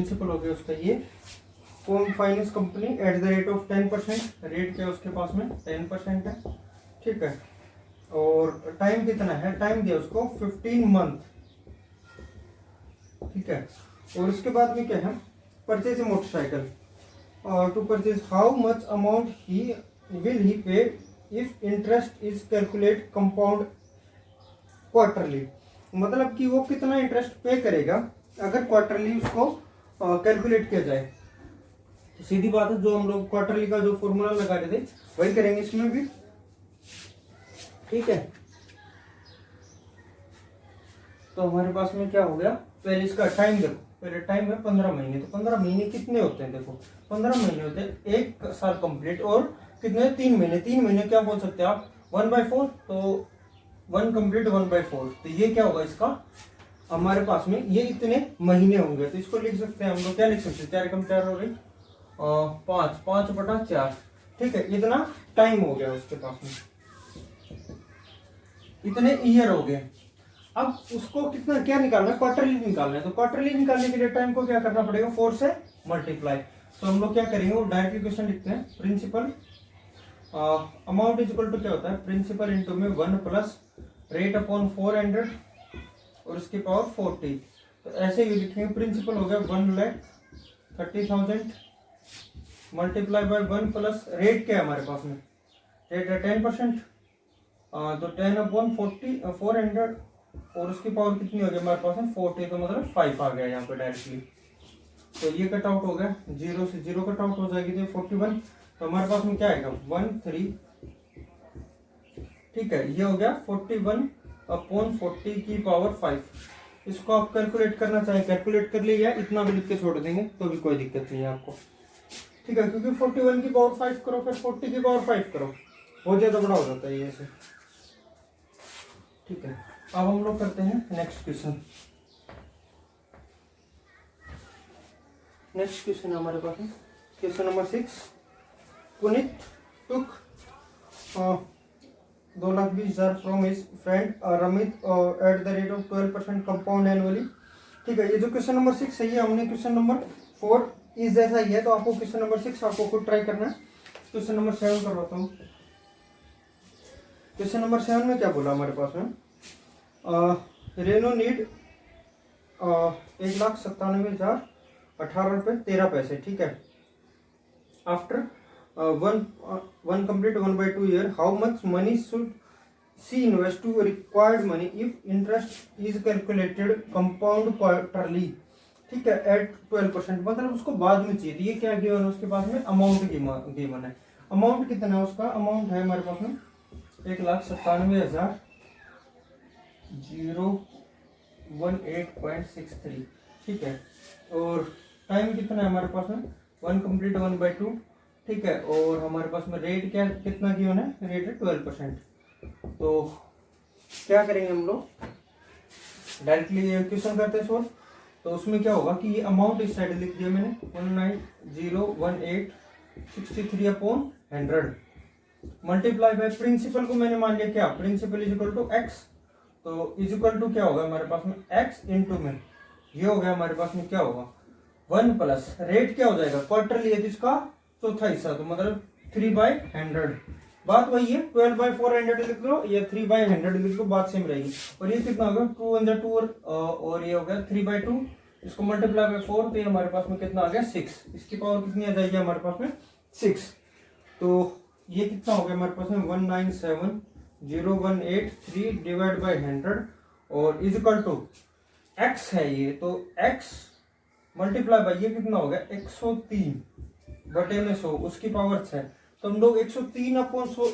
Principal हो गया उसका ये, home finance company at the rate of 10%, rate क्या उसके पास में 10% है, ठीक है। और टाइम कितना है, टाइम दिया उसको 15 मंथ, ठीक है। और उसके बाद में क्या है, purchase motorcycle, to purchase how much amount he will he pay if interest is calculate compound quarterly, मतलब कि वो कितना इंटरेस्ट पे करेगा अगर क्वार्टरली उसको कैलकुलेट किया जाए। तो सीधी बात है, जो हम लोग क्वार्टरली का जो फॉर्मूला लगा रहे थे वही करेंगे इसमें भी, ठीक है। तो हमारे पास में क्या हो गया, पहले इसका टाइम देखो, पहले टाइम है 15 महीने, तो 15 महीने कितने होते हैं, देखो 15 महीने होते हैं एक साल कंप्लीट, और कितने 3 महीने, 3 महीने क्या बोल सकते हैं आप 1/4, तो 1 कंप्लीट 1/4, तो ये क्या होगा इसका हमारे पास में, ये इतने महीने होंगे। तो इसको लिख सकते हैं हम लोग, क्या लिख सकते हैं, 4 कम 4 हो रही 5/4, ठीक है। इतना टाइम हो गया उसके पास में, इतने ईयर हो गए। अब उसको कितना क्या निकालना है, क्वार्टरली निकालना है। तो क्वार्टरली निकालने के लिए टाइम को क्या करना पड़ेगा, 4 से मल्टीप्लाई। तो हम लोग क्या करेंगे, वो डायरेक्ट इक्वेशन लिखते हैं, principal amount is equal to क्या होता है, प्रिंसिपल इंटू में 1 प्लस रेट अपॉन 400 और उसकी पावर 40। तो ऐसे ही लिखेंगे, प्रिंसिपल हो गया 1,30,000 मल्टीप्लाई बाय 1 प्लस रेट क्या है हमारे पास में, रेट है 10%, तो 10 अपॉन 400 और उसकी पावर कितनी हो गई हमारे पास में 40, तो मतलब 5 आ गया यहाँ पे डायरेक्टली। तो ये कट आउट हो गया, 0 से 0 कट आउट हो जाएगी, तो 41, तो हमारे पास में क्या आएगा 13, ठीक है। ये हो गया 41 अपॉन 40 की पावर 5। इसको आप कैलकुलेट करना चाहें कैलकुलेट कर लीजिए, इतना भी लिख के छोड़ देंगे तो भी कोई दिक्कत नहीं है आपको, ठीक है। क्योंकि 41 की पावर 5 करो फिर 40 की पावर 5 करो, बहुत ज्यादा बड़ा हो जाता है ये ऐसे, ठीक है। अब हम लोग करते हैं नेक्स्ट क्वेश्चन। नेक्स्ट क्वेश्चन हमारे पास है question number 6। Puneet took 2,20,000 from his friend Ramit at the rate of 12% compound annually, ठीक है। ये जो क्वेश्चन नंबर 6 है ये हमने क्वेश्चन नंबर 4 इस जैसा ही है, तो आपको क्वेश्चन नंबर 6 आपको खुद ट्राई करना है। क्वेश्चन नंबर 7 करवाता हूँ। क्वेश्चन नंबर 7 में क्या बोला हमारे पास में, रेनो नीड 1,97,018 रुपये 13 पैसे, ठीक है। After one complete 1/2 year how much money should she invest to required money if interest is calculated compound quarterly, ठीक है, एट 12%, मतलब उसको बाद में चाहिए। ये क्या गिवन है उसके पास में, अमाउंट गिवन है। अमाउंट कितना है उसका, अमाउंट है हमारे पास में 1,97,018.63, ठीक है। और टाइम कितना है हमारे पास में 1 कंप्लीट 1/2, ठीक है। और हमारे पास में रेट क्या कितना गिवन है, रेट है 12%। तो क्या करेंगे हम लोग, डायरेक्टली क्वेश्चन करते हैं सॉल्व। तो उसमें क्या होगा कि ये अमाउंट इस साइड लिख दिया मैंने 19,018.63/100 मल्टीप्लाई बाय प्रिंसिपल को मैंने मान लिया क्या, principal is equal to X, तो इज इक्वल टू क्या होगा हमारे पास में एक्स इंटू में ये हो गया हमारे पास में क्या होगा 1 प्लस रेट क्या हो जाएगा, क्वार्टरली है जिसका चौथा हिस्सा, तो मतलब 3/100। बात वही है, 12/400 लिख लो या 3/100 लिख लो, बात सेम रहेगी। और ये कितना होगा 2 × 2 और ये हो गया 3/2, इसको मल्टीप्लाई बाय 4, तो ये हमारे पास में कितना आ गया 6, इसकी पावर कितनी आ जाएगी हमारे पास में 6। तो ये कितना हो गया हमारे पास में 197,018 डिवाइड बाय 100 और इज इक्वल टू एक्स है ये, तो एक्स मल्टीप्लाई बाय ये कितना हो गया 103/100, उसकी पावर 6। तो हम लोग 103/100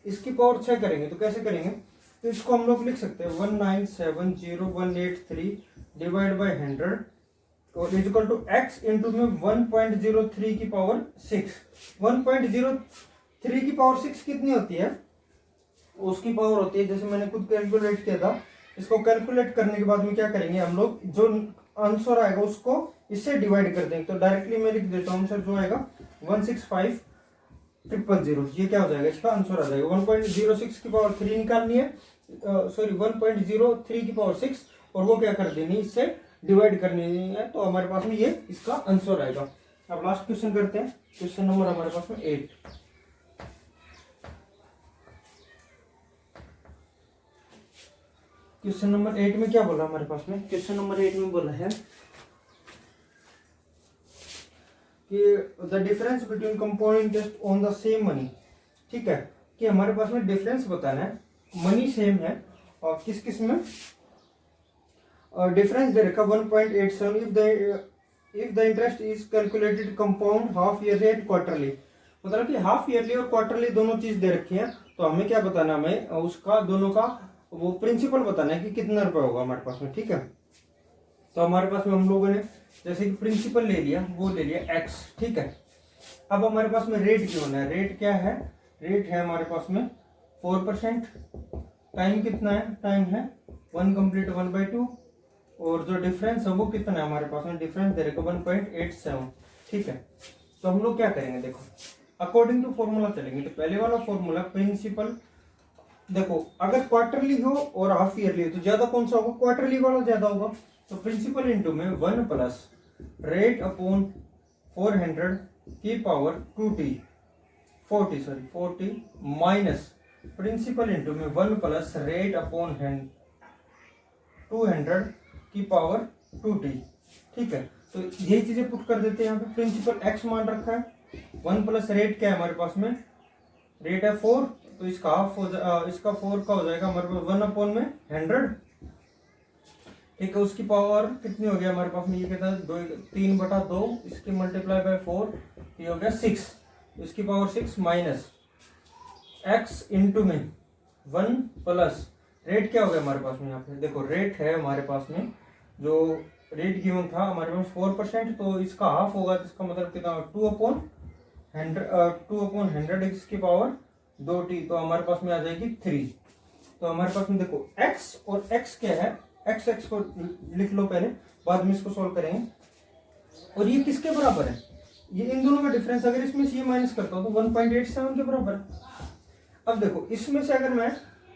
इसकी पावर 6 करेंगे, तो कैसे करेंगे, तो इसको हम लोग लिख सकते हैं 197,018 डिवाइड बाय 100 और is equal to X into में 1.03 की पावर 6। 1.03 की पावर 6 कितनी होती है, उसकी पावर होती है, जैसे मैंने खुद कैलकुलेट किया था, इसको कैलकुलेट करने के बाद में क्या करेंगे हम लोग, जो आंसर आएगा उसको इससे डिवाइड कर देंगे। तो डायरेक्टली मैं लिख देता हूँ, आंसर जो आएगा 165,000, ये क्या हो जाएगा, इसका आंसर आ जाएगा। 1.06 की पावर 3 निकालनी है, सॉरी 1.03 की पावर 6 और वो क्या कर देनी इससे डिवाइड करनी है, तो हमारे पास में ये इसका आंसर आएगा। अब लास्ट क्वेश्चन करते हैं, क्वेश्चन नंबर हमारे पास में 8। क्वेश्चन नंबर 8 में क्या बोला हमारे पास में, क्वेश्चन नंबर 8 में बोला है कि the difference between compound interest on the same money. ठीक है, कि हमारे पास में डिफरेंस बताना है, मनी सेम है और किस किस में डिफरेंस दे रखा 1.87 if the interest is calculated compound half yearly and quarterly. मतलब कि हाफ ईयरली और क्वार्टरली दोनों चीज दे रखी है, तो हमें क्या बताना, हमें उसका दोनों का वो प्रिंसिपल बताना है कि कितना रुपए होगा हमारे पास में। ठीक है, तो हमारे पास में हम लोगों ने जैसे कि प्रिंसिपल ले लिया, वो ले लिया x। ठीक है, अब हमारे पास में रेट क्यों है, रेट क्या है, रेट है हमारे पास में 4%। टाइम कितना है, टाइम है 1 कंप्लीट 1/2, और जो डिफरेंस है वो कितना है हमारे पास में, डिफरेंस दे रखा 1.87। ठीक है, तो हम लोग क्या करेंगे, देखो अकॉर्डिंग टू फॉर्मूला चलेंगे। तो पहले वाला फॉर्मूला प्रिंसिपल, देखो अगर क्वार्टरली हो और हाफ ईयरली हो तो ज्यादा कौन सा होगा, क्वार्टरली वाला ज्यादा होगा। तो प्रिंसिपल इंटू में 1 प्लस रेट अपॉन 400 की पावर 40 माइनस प्रिंसिपल इंटू में 1 प्लस रेट अपॉन 200 की पावर 2t। ठीक है, तो यही चीजें पुट कर देते हैं। यहाँ पे प्रिंसिपल x मान रखा है, 1 प्लस रेट क्या है हमारे पास में, रेट है 4, तो इसका हाफ हो इसका 4 का हो जाएगा हमारे पास 1 अपॉन में 100। ठीक है, उसकी पावर कितनी हो गया हमारे पास में, ये कहता है 3/2, इसके मल्टीप्लाई बाय 4, ये हो गया 6, इसकी पावर 6 माइनस x इंटू में 1 प्लस रेट क्या हो गया हमारे पास में, यहाँ पे देखो रेट है हमारे पास में, जो रेट गिवन था हमारे पास 4%, तो इसका हाफ होगा, तो इसका मतलब कितना 2/100 इसकी पावर 2t, तो हमारे पास में आ जाएगी 3। तो हमारे पास में देखो x और x क्या है, x को लिख लो पहले, बाद में इसको सॉल्व करेंगे। और ये किसके बराबर है, ये इन दोनों का डिफरेंस, अगर इसमें से ये माइनस करता हूं तो 1.87 के बराबर है। अब देखो इसमें से अगर मैं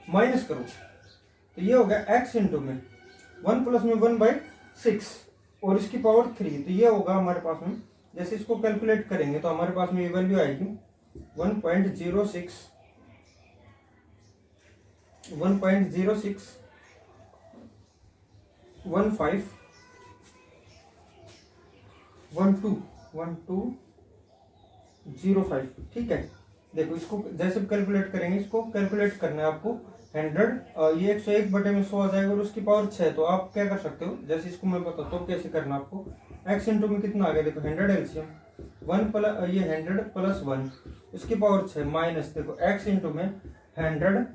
माइनस करूं तो ये हो गया x इंटू में 1 प्लस में 1/6 और इसकी पावर 3, तो ये होगा हमारे पास में, जैसे इसको कैलकुलेट करेंगे तो हमारे पास में ये वैल्यू आएगी 1.06 1205। ठीक है, देखो इसको जैसे कैलकुलेट करेंगे, इसको कैलकुलेट करना है आपको 100, ये 101 बटे में 100 आ जाएगा और उसकी पावर 6। तो आप क्या कर सकते हो, जैसे इसको मैं बताता हूँ कैसे करना आपको, x इंटू में कितना आ गया, देखो 100 एलसीएम 1 प्लस ये 100 प्लस 1 इसकी पावर 6 माइनस देखो x इंटू में 100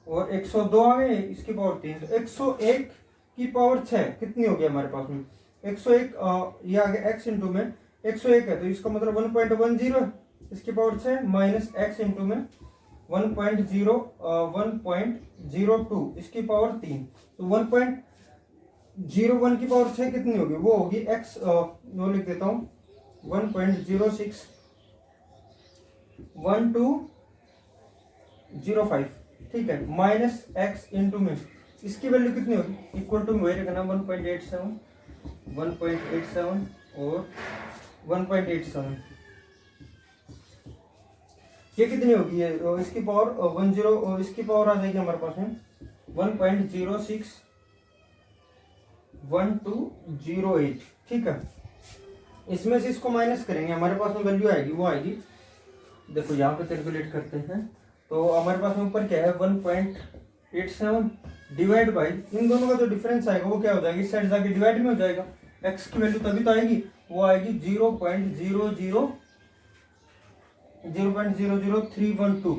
और 102 आ गए, इसकी पावर 3, तो 101 की पावर 6 कितनी हो गई हमारे पास में, 101 ये आ गया x इंटू में 101 है, तो इसका मतलब 1.10 इसकी पावर 6 माइनस x इंटू में 1.02 इसकी पावर 3, तो 1.01 की पावर 6 कितनी होगी, वो होगी x, वो लिख देता हूँ 1.061205। ठीक है, माइनस x इंटू में इसकी वैल्यू कितनी होगी, इक्वल टू वही रखना 1.87 और 1.87, ये कितनी होगी, ये इसकी पावर 10, इसकी पावर आ जाएगी हमारे पास में 1.061208। ठीक है, इसमें से इसको माइनस करेंगे, हमारे पास में वैल्यू आएगी, वो आएगी, देखो यहाँ पे कैलकुलेट करते हैं, तो हमारे पास में ऊपर क्या है 1.87 डिवाइड बाई इन दोनों का जो डिफरेंस आएगा वो क्या हो जाएगा, इस साइड जाके डिवाइड में हो जाएगा, x की वैल्यू तभी तो आएगी, वो आएगी 0.00312।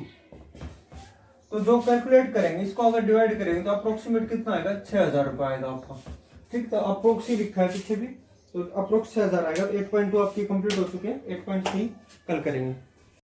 तो जो कैलकुलेट करेंगे इसको अगर डिवाइड करेंगे तो अप्रोक्सीमेट कितना आएगा, 6000 रुपये आएगा आपका। ठीक, तो अप्रोक्सी लिखा है पीछे भी, तो अप्रोक्स 6000 आएगा। तो 8.2 आपकी कंप्लीट हो चुके हैं, 8.3 कल करेंगे।